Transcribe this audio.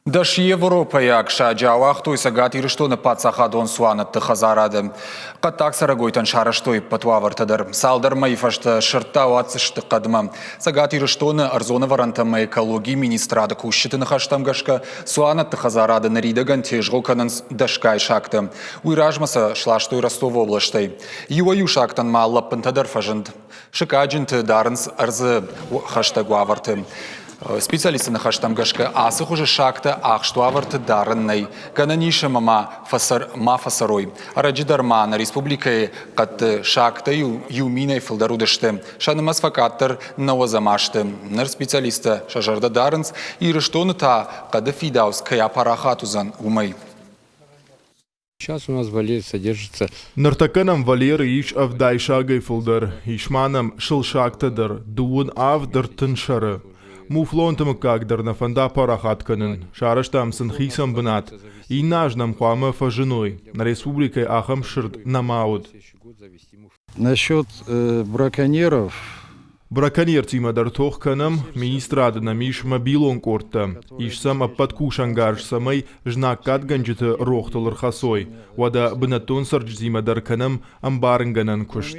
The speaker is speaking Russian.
Даш Европа шаджауах той сагат ирштона пацахадон суанатты хазарады. Қаттақ сарагойтан шараштой патуавартадыр. Салдар майфашты шырта уатсышты қадыма. Сагат ирштона арзона варантама экологии министрады кушшытыны хаштамгашка суанатты хазарады наридаган тежғоканын дашкай шакты. Уйражмаса шлаштой Ростов облаштай. Юаю шактан маллаппынтадар фажынд. Шикаджинты дарынс арзы хаштагуаварты. Специалисты на хаштамгашка асых уже шакта ахштуаварты дарыннай. Кананиша мама фасарой. Араджидарма на республикой кат шакта юминай филдарудышты. Шанымас факаттар навазамашты. Нар специалиста шажарда дарынс и рештоны та када фидаус кая парахатузан умай. Сейчас у нас Валерий содержится. Нартаканам Валерий иш авдай шагай филдар. Ишманам шилшактадар. Дуун авдар тыншары. Муфлонтам кагдер на фанда парахатканын. Шараштам сынхисам бнат. И нажнам хуама фажиной. На республике ахам ширд намауд. Насчет браконьеров. Браконьер тимадар тохканам министрады на миш мобилон корта. Ишсам аппаткушангар самай жнаккат ганджиты рохталар хасой. Вада бнатон сарджзимадар канам амбарнганан кушт.